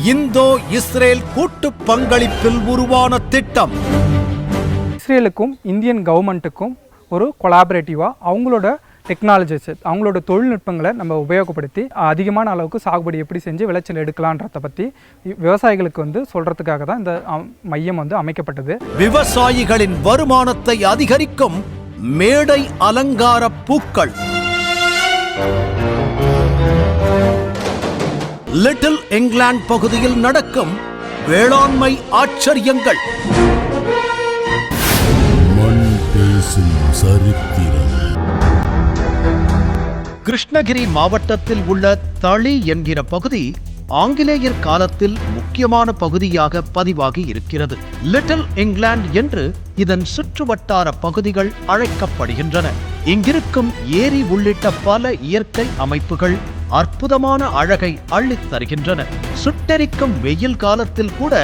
இந்தோ Israel கூட்டு பங்களிப்பில் உருவான திட்டம். இஸ்ரேலுக்கும் இந்தியன் கவர்மெண்ட்டுக்கும் ஒரு கொலாபரேட்டிவாக அவங்களோட டெக்னாலஜிஸ், அவங்களோட தொழில்நுட்பங்களை நம்ம உபயோகப்படுத்தி அதிகமான அளவுக்கு சாகுபடி எப்படி செஞ்சு விளைச்சல் எடுக்கலான்றதை பற்றி விவசாயிகளுக்கு சொல்கிறதுக்காக தான் இந்த மையம் அமைக்கப்பட்டது. விவசாயிகளின் வருமானத்தை அதிகரிக்கும் மேடை அலங்கார பூக்கள், லிட்டில் இங்கிலாந்து பகுதியில் நடக்கும் வேளாண்மை ஆச்சரியங்கள், மண் பேசும் சரித்திரம். கிருஷ்ணகிரி மாவட்டத்தில் உள்ள தளி என்கிற பகுதி ஆங்கிலேயர் காலத்தில் முக்கியமான பகுதியாக பதிவாகி இருக்கிறது. லிட்டில் இங்கிலாந்து என்று இதன் சுற்றுவட்டார பகுதிகள் அழைக்கப்படுகின்றன. இங்கிருக்கும் ஏரி உள்ளிட்ட பல இயற்கை அமைப்புகள் அற்புதமான அழகை அள்ளித் தருகின்றன. சுட்டெரிக்கும் வெயில் காலத்தில் கூட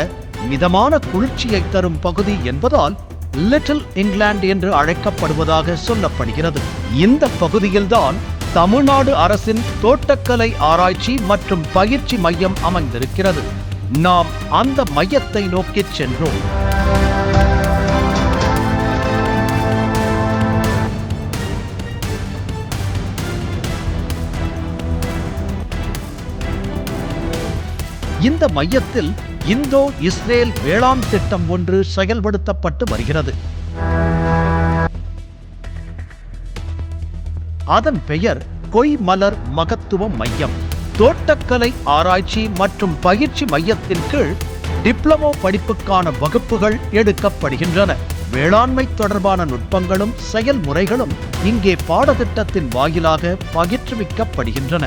மிதமான குளிர்ச்சியை தரும் பகுதி என்பதால் லிட்டில் இங்கிலாந்து என்று அழைக்கப்படுவதாக சொல்லப்படுகிறது. இந்த பகுதியில்தான் தமிழ்நாடு அரசின் தோட்டக்கலை ஆராய்ச்சி மற்றும் பயிற்சி மையம் அமைந்திருக்கிறது. நாம் அந்த மையத்தை நோக்கி சென்றோம். இந்த மையத்தில் இந்தோ இஸ்ரேல் வேளாண் திட்டம் ஒன்று செயல்படுத்தப்பட்டு வருகிறது. அதன் பெயர் கொய் மலர் மகத்துவ மையம். தோட்டக்கலை ஆராய்ச்சி மற்றும் பயிற்சி மையத்தின் கீழ் டிப்ளமோ படிப்புக்கான வகுப்புகள் எடுக்கப்படுகின்றன. வேளாண்மை தொடர்பான நுட்பங்களும் செயல்முறைகளும் இங்கே பாடத்திட்டத்தின் வாயிலாக பயிற்றுவிக்கப்படுகின்றன.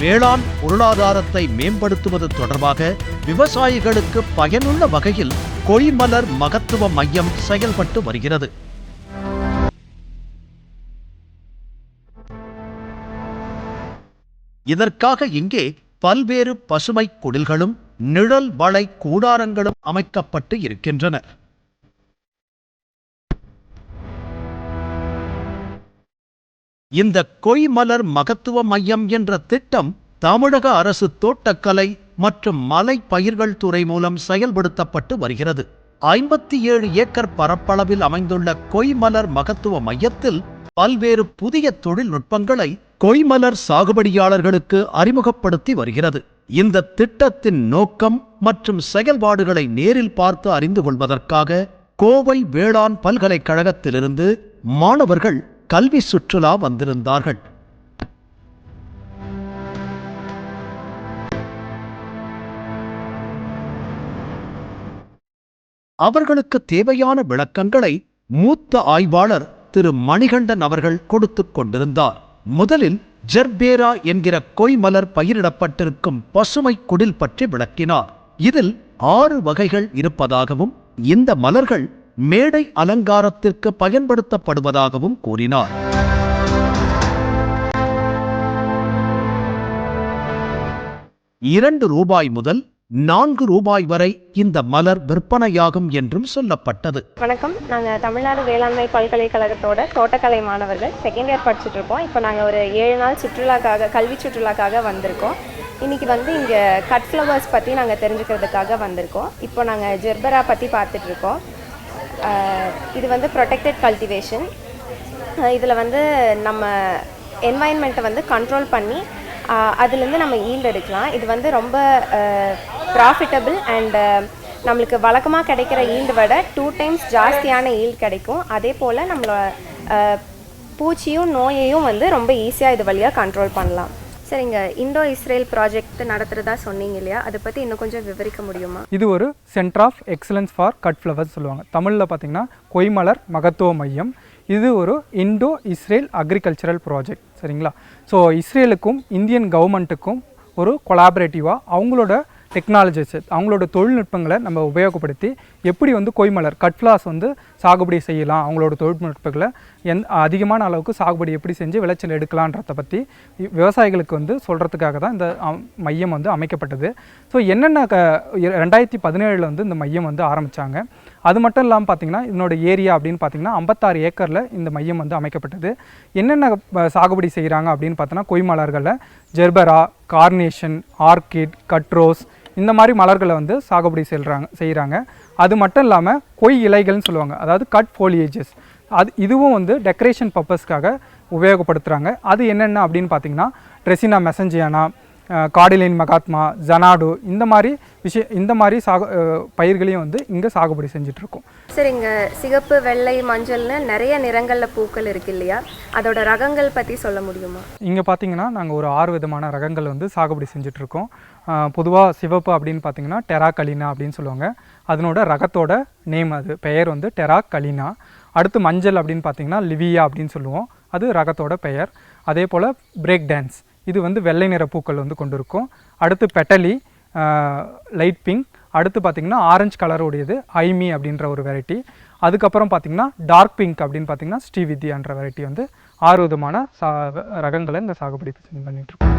வேளாண் பொருளாதாரத்தை மேம்படுத்துவது தொடர்பாக விவசாயிகளுக்கு பயனுள்ள வகையில் கொய்மலர் மகத்துவ மையம் செயல்பட்டு வருகிறது. இதற்காக இங்கே பல்வேறு பசுமை குடில்களும் நிழல் வளை கூடாரங்களும் அமைக்கப்பட்டு இருக்கின்றன. இந்த கொய்மலர் மகத்துவ மையம் என்ற திட்டம் தமிழக அரசு தோட்டக்கலை மற்றும் மலை பயிர்கள் துறை மூலம் செயல்படுத்தப்பட்டு வருகிறது. 57 ஏக்கர் பரப்பளவில் அமைந்துள்ள கொய்மலர் மகத்துவ மையத்தில் பல்வேறு புதிய தொழில்நுட்பங்களை கொய்மலர் சாகுபடியாளர்களுக்கு அறிமுகப்படுத்தி வருகிறது. இந்த திட்டத்தின் நோக்கம் மற்றும் செயல்பாடுகளை நேரில் பார்த்து அறிந்து கொள்வதற்காக கோவை வேளாண் பல்கலைக்கழகத்திலிருந்து மாணவர்கள் கல்வி சுற்றுலா வந்திருந்தார்கள். அவர்களுக்கு தேவையான விளக்கங்களை மூத்த ஆய்வாளர் திரு மணிகண்டன் அவர்கள் கொடுத்துக் கொண்டிருந்தார். முதலில் ஜெர்பேரா என்கிற கொய்மலர் பயிரிடப்பட்டிருக்கும் பசுமை குடில் பற்றி விளக்கினார். இதில் 6 வகைகள் இருப்பதாகவும் இந்த மலர்கள் மேடை அலங்காரத்திற்கு பயன்படுத்தப்படுவதாகவும் கூறினார். ₹2 முதல் ₹4 வரை இந்த மலர் விற்பனையாகும் என்றும் சொல்லப்பட்டது. வணக்கம், நாங்கள் தமிழ்நாடு வேளாண்மை பல்கலைக்கழகத்தோட தோட்டக்கலை மாணவர்கள் செகண்ட் இயர் படிச்சுட்டு இருக்கோம். இப்போ நாங்கள் ஒரு 7 நாள் சுற்றுலாக்காக, கல்வி சுற்றுலாக்காக வந்திருக்கோம். இன்றைக்கி இங்கே கட் ஃப்ளவர்ஸ் பற்றி நாங்கள் தெரிஞ்சுக்கிறதுக்காக வந்திருக்கோம். இப்போ நாங்கள் ஜெர்பரா பற்றி பார்த்துட்ருக்கோம். இது ப்ரொடெக்டட் கல்டிவேஷன். இதில் நம்ம என்வாயன்மெண்ட்டை கண்ட்ரோல் பண்ணி அதுலேருந்து நம்ம ஈல்டு எடுக்கலாம். இது ரொம்ப ப்ராஃபிட்டபிள் அண்ட் நம்மளுக்கு வழக்கமாக கிடைக்கிற ஈல்டு விட 2 டைம்ஸ் ஜாஸ்தியான ஈல்டு கிடைக்கும். அதே போல் நம்மளோட பூச்சியும் நோயையும் ரொம்ப ஈஸியாக இது வழியாக கண்ட்ரோல் பண்ணலாம். சரிங்க, இந்தோ இஸ்ரேல் ப்ராஜெக்ட் நடத்துகிறதா சொன்னீங்க இல்லையா, அதை பற்றி இன்னும் கொஞ்சம் விவரிக்க முடியுமா? இது ஒரு centre of excellence for cut flowers சொல்லுவாங்க. தமிழில் பார்த்திங்கன்னா கொய்மலர் மகத்துவ மையம். இது ஒரு இந்தோ இஸ்ரேல் அக்ரிகல்ச்சரல் ப்ராஜெக்ட். சரிங்களா? ஸோ இஸ்ரேலுக்கும் இந்தியன் கவர்மெண்ட்டுக்கும் ஒரு கொலாபரேட்டிவாக அவங்களோட டெக்னாலஜிஸ், அவங்களோட தொழில்நுட்பங்களை நம்ம உபயோகப்படுத்தி எப்படி வந்து கொய் மலர் கட்ஃப்ளார்ஸ் வந்து சாகுபடி செய்யலாம், அவங்களோட தொழில்நுட்பங்களை அதிகமான அளவுக்கு சாகுபடி எப்படி செஞ்சு விளைச்சல் எடுக்கலான்றதை பற்றி விவசாயிகளுக்கு வந்து சொல்கிறதுக்காக தான் இந்த மையம் வந்து அமைக்கப்பட்டது. ஸோ என்னென்ன 2017 வந்து இந்த மையம் வந்து ஆரம்பித்தாங்க. அது மட்டும் இல்லாமல் பார்த்திங்கன்னா இதனோட ஏரியா அப்படின்னு பார்த்திங்கன்னா 56 ஏக்கரில் இந்த மையம் வந்து அமைக்கப்பட்டது. என்னென்ன சாகுபடி செய்கிறாங்க அப்படின்னு பார்த்தோன்னா கொய் மலர்களில் ஜெர்பரா, கார்னேஷன், ஆர்கிட், கட்ரோஸ் இந்த மாதிரி மலர்களை வந்து சாகுபடி செய்கிறாங்க. அது மட்டும் இல்லாமல் கொய் இலைகள்னு சொல்லுவாங்க, அதாவது கட் ஃபோலியேஜஸ், இதுவும் வந்து டெக்கரேஷன் பர்பஸ்க்காக உபயோகப்படுத்துகிறாங்க. அது என்னென்ன அப்படின்னு பார்த்திங்கன்னா ட்ரெசினா மெசஞ்சியானா, கார்டிலைன் மகாத்மா, ஜனாடோ இந்த மாதிரி பயிர்களையும் வந்து இங்கே சாகுபடி செஞ்சிட்ருக்கோம். சார் இங்கே சிகப்பு, வெள்ளை, மஞ்சள்னு நிறைய நிறங்களில் பூக்கள் இருக்கு இல்லையா, அதோட ரகங்கள் பற்றி சொல்ல முடியுமா? இங்கே பார்த்தீங்கன்னா நாங்கள் ஒரு 6 விதமான ரகங்கள் வந்து சாகுபடி செஞ்சிட்ருக்கோம். பொதுவாக சிவப்பு அப்படின்னு பார்த்தீங்கன்னா டெரா கலினா அப்படின்னு சொல்லுவாங்க, அதனோட ரகத்தோட நேம் அது பெயர் வந்து டெரா கலினா. அடுத்து மஞ்சள் அப்படின்னு பார்த்தீங்கன்னா லிவியா அப்படின்னு சொல்லுவோம், அது ரகத்தோட பெயர். அதே போல் பிரேக் டான்ஸ், இது வந்து வெள்ளை நிற பூக்கள் வந்து கொண்டு இருக்கும். அடுத்து பெட்டலி, லைட் பிங்க். அடுத்து பார்த்திங்கன்னா ஆரஞ்சு கலருடையது ஐமி அப்படின்ற ஒரு வெரைட்டி. அதுக்கப்புறம் பார்த்திங்கன்னா டார்க் பிங்க் அப்படின்னு பார்த்திங்கன்னா ஸ்ரீவித்யான்ற வெரைட்டி வந்து 6 விதமான ரகங்களை இந்த சாகுபடி பண்ணிகிட்ருக்கோம்.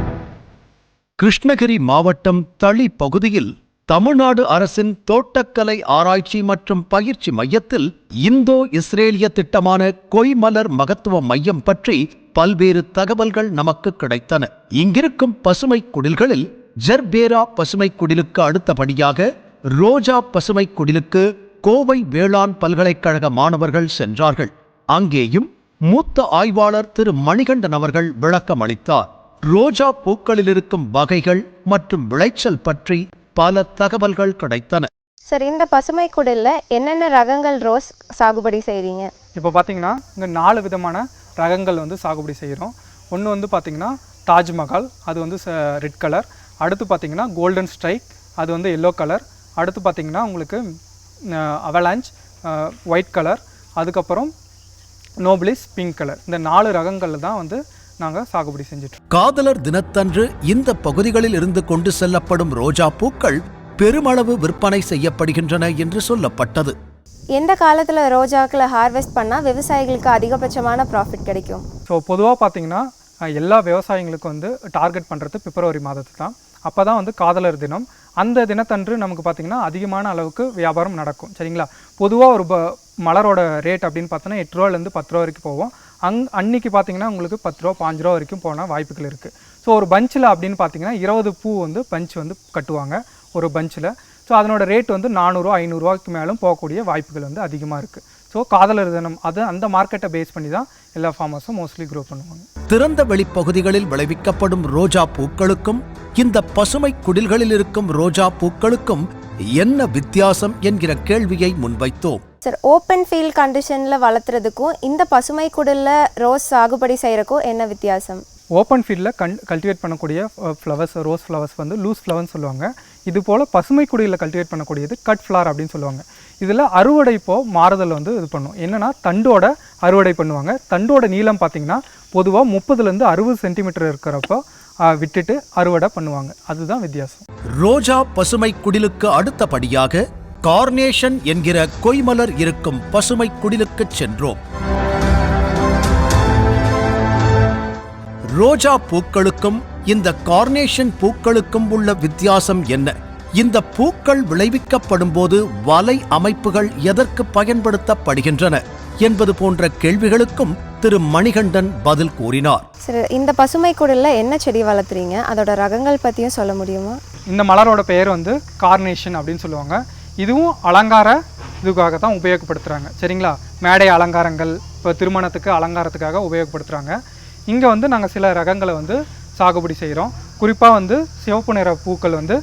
கிருஷ்ணகிரி மாவட்டம் தளி பகுதியில் தமிழ்நாடு அரசின் தோட்டக்கலை ஆராய்ச்சி மற்றும் பயிற்சி மையத்தில் இந்தோ இஸ்ரேலிய திட்டமான கொய் மலர் மகத்துவ மையம் பற்றி பல்வேறு தகவல்கள் நமக்கு கிடைத்தன. இங்கிருக்கும் பசுமை குடில்களில் ஜெர்பேரா பசுமை குடிலுக்கு அடுத்தபடியாக ரோஜா பசுமை குடிலுக்கு கோவை வேளாண் பல்கலைக்கழக மாணவர்கள் சென்றார்கள். அங்கேயும் மூத்த ஆய்வாளர் திரு மணிகண்டன் அவர்கள் விளக்கம் அளித்தார். ரோஜா பூக்களில் இருக்கும் வகைகள் மற்றும் விளைச்சல் பற்றி பல தகவல்கள் கிடைத்தன. சார் இந்த பசுமை குடிலில் என்னென்ன ரகங்கள் ரோஸ் சாகுபடி செய்கிறீங்க? இப்போ பார்த்தீங்கன்னா இங்கே 4 விதமான ரகங்கள் வந்து சாகுபடி செய்கிறோம். ஒன்று வந்து பார்த்திங்கன்னா தாஜ்மஹால், அது வந்து ரெட் கலர். அடுத்து பார்த்திங்கன்னா கோல்டன் ஸ்ட்ரைக், அது வந்து எல்லோ கலர். அடுத்து பார்த்திங்கன்னா உங்களுக்கு அவலாஞ்ச் ஒயிட் கலர். அதுக்கப்புறம் நோபிலிஸ் பிங்க் கலர். இந்த 4 ரகங்கள் தான் வந்து நாங்கள் சாகுபடி செஞ்சிட்டோம். காதலர் தினத்தன்று இந்த பகுதிகளில் இருந்து கொண்டு செல்லப்படும் ரோஜா பூக்கள் பெருமளவு விற்பனை செய்யப்படுகின்றன என்று சொல்லப்பட்டது. எந்த காலத்தில் ரோஜாக்களை ஹார்வெஸ்ட் பண்ணால் விவசாயிகளுக்கு அதிகபட்சமான ப்ராஃபிட் கிடைக்கும்? ஸோ பொதுவாக பார்த்தீங்கன்னா எல்லா விவசாயிகளுக்கும் வந்து டார்கெட் பண்ணுறது பிப்ரவரி மாதத்து தான். அப்போ தான் வந்து காதலர் தினம். அந்த தினத்தன்று நமக்கு பார்த்திங்கன்னா அதிகமான அளவுக்கு வியாபாரம் நடக்கும். சரிங்களா? பொதுவாக ஒரு மலரோட ரேட் அப்படின்னு பார்த்தோன்னா 8 ரூபாலேருந்து 10 ரூபா வரைக்கும் போவோம். அன்றைக்கி பார்த்திங்கன்னா உங்களுக்கு 10 ரூபா 5 ரூபா வரைக்கும் போனால் வாய்ப்புகள் இருக்குது. ஸோ ஒரு பஞ்சில் அப்படின்னு பார்த்தீங்கன்னா 20 பூ வந்து பஞ்ச் வந்து கட்டுவாங்க ஒரு பஞ்சில். ஸோ அதனோட ரேட் வந்து 400 500 மேலும் போகக்கூடிய வாய்ப்புகள் வந்து அதிகமாக இருக்குது. ஸோ காதலர் தினம் அது அந்த மார்க்கெட்டை பேஸ் பண்ணி தான் எல்லா ஃபார்மர்ஸும் மோஸ்ட்லி க்ரோ பண்ணுவாங்க. திறந்த வெளிப்பகுதிகளில் விளைவிக்கப்படும் ரோஜா பூக்களுக்கும் இந்த பசுமை குடில்களில் இருக்கும் ரோஜா பூக்களுக்கும் என்ன வித்தியாசம் என்கிற கேள்வியை முன்வைத்தோம். சார் ஓப்பன் ஃபீல்ட் கண்டிஷனில் வளர்த்துறதுக்கும் இந்த பசுமை குடிலில் ரோஸ் சாகுபடி செய்கிறக்கும் என்ன வித்தியாசம்? ஓப்பன் ஃபீல்டில் கல்டிவேட் பண்ணக்கூடிய ஃப்ளவர்ஸ், ரோஸ் ஃப்ளவர்ஸ் வந்து லூஸ் ஃப்ளவர்னு சொல்லுவாங்க. இது போல் பசுமை குடியில் கல்டிவேட் பண்ணக்கூடியது கட் ஃப்ளவர் அப்படின்னு சொல்லுவாங்க. இதில் அறுவடை மாறுதல் வந்து இது பண்ணும். என்னென்னா தண்டோட அறுவடை பண்ணுவாங்க. தண்டோட நீளம் பார்த்திங்கன்னா பொதுவாக 30லேருந்து 60 சென்டிமீட்டர் இருக்கிறப்போ விட்டுட்டு அறுவடை பண்ணுவாங்க. அதுதான் வித்தியாசம். ரோஜா பசுமை குடிலுக்கு அடுத்தபடியாக கார்னேஷன் என்கிற கொய்மலர் இருக்கும் பசுமை குடிலுக்கு சென்றோம். ரோஜா பூக்களுக்கும் இந்த கார்னேஷன் பூக்களுக்கும் உள்ள வித்தியாசம் என்ன? இந்த பூக்கள் விளைவிக்கப்படும் போது வலை அமைப்புகள் எதற்கு பயன்படுத்தப்படுகின்றன என்பது போன்ற கேள்விகளுக்கும் திரு மணிகண்டன் பதில் கூறினார். சரி, இந்த பசுமை குடிலில் என்ன செடி வளர்த்துறீங்க? அதோட ரகங்கள் பற்றியும் சொல்ல முடியுமா? இந்த மலரோட பெயர் வந்து கார்னேஷன் அப்படின்னு சொல்லுவாங்க. இதுவும் அலங்கார இதுக்காக தான் உபயோகப்படுத்துகிறாங்க. சரிங்களா? மேடை அலங்காரங்கள், இப்போ திருமணத்துக்கு அலங்காரத்துக்காக உபயோகப்படுத்துகிறாங்க. இங்கே வந்து நாங்கள் சில ரகங்களை வந்து சாகுபடி செய்கிறோம். குறிப்பாக வந்து சிவப்பு நிற பூக்கள் வந்து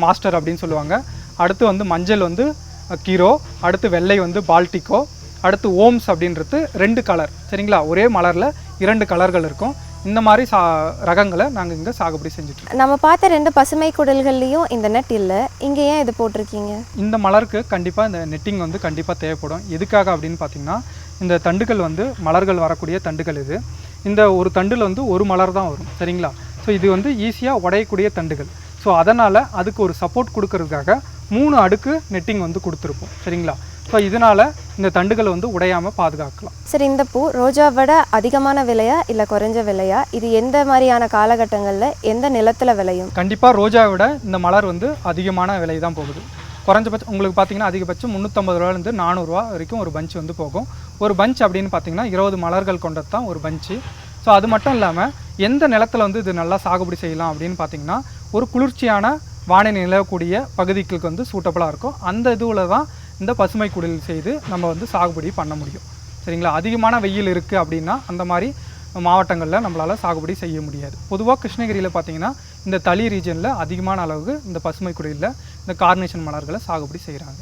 மாஸ்டர் அப்படின்னு சொல்லுவாங்க. அடுத்து வந்து மஞ்சள் வந்து கீரோ, அடுத்து வெள்ளை வந்து பால்டிகோ, அடுத்து ஓம்ஸ் அப்படின்றது 2 கலர். சரிங்களா? ஒரே மலரில் 2 கலர்கள் இருக்கும். இந்த மாதிரி ரகங்களை நாங்கள் இங்கே சாகுபடி செஞ்சுட்ருக்கோம். நம்ம பார்த்த 2 பசுமை குடில்கள்லேயும் இந்த நெட் இல்லை, இங்கே ஏன் இது போட்டிருக்கீங்க? இந்த மலருக்கு கண்டிப்பாக இந்த நெட்டிங் வந்து கண்டிப்பாக தேவைப்படும். எதுக்காக அப்படின்னு பார்த்தீங்கன்னா இந்த தண்டுகள் வந்து மலர்கள் வரக்கூடிய தண்டுகள் இது. இந்த ஒரு தண்டில் வந்து ஒரு மலர் தான் வரும். சரிங்களா? ஸோ இது வந்து ஈஸியாக உடையக்கூடிய தண்டுகள். ஸோ அதனால் அதுக்கு ஒரு சப்போர்ட் கொடுக்கறதுக்காக 3 அடுக்கு நெட்டிங் வந்து கொடுத்துருப்போம். சரிங்களா? ஸோ இதனால் இந்த தண்டுகளை வந்து உடையாமல் பாதுகாக்கலாம். சரி, இந்த பூ ரோஜா விட அதிகமான விலையா இல்லை குறைஞ்ச விலையா? இது எந்த மாதிரியான காலகட்டங்களில் எந்த நிலத்தில் விளையும்? கண்டிப்பாக ரோஜாவை விட இந்த மலர் வந்து அதிகமான விலை தான் போகுது. குறைஞ்சபட்சம் உங்களுக்கு பார்த்தீங்கன்னா அதிகபட்சம் 350 ரூபாயிலேருந்து 400 ரூபா வரைக்கும் ஒரு பஞ்ச் வந்து போகும். ஒரு பஞ்ச் அப்படின்னு பார்த்தீங்கன்னா 20 மலர்கள் கொண்டது தான் ஒரு பஞ்சு. ஸோ அது மட்டும் இல்லாமல் எந்த நிலத்தில் வந்து இது நல்லா சாகுபடி செய்யலாம் அப்படின்னு பார்த்தீங்கன்னா ஒரு குளிர்ச்சியான வானிலை நிலவக்கூடிய பகுதிகளுக்கு வந்து சூட்டபுளாக இருக்கும். அந்த இதுவில் தான் இந்த பசுமை குடில் செய்து நம்ம வந்து சாகுபடி பண்ண முடியும். சரிங்களா? அதிகமான வெயில் இருக்குது அப்படின்னா அந்த மாதிரி மாவட்டங்களில் நம்மளால் சாகுபடி செய்ய முடியாது. பொதுவாக கிருஷ்ணகிரியில் பார்த்திங்கன்னா இந்த தளி ரீஜனில் அதிகமான அளவுக்கு இந்த பசுமை குடிலில் இந்த கார்னேஷன் மலர்களை சாகுபடி செய்கிறாங்க.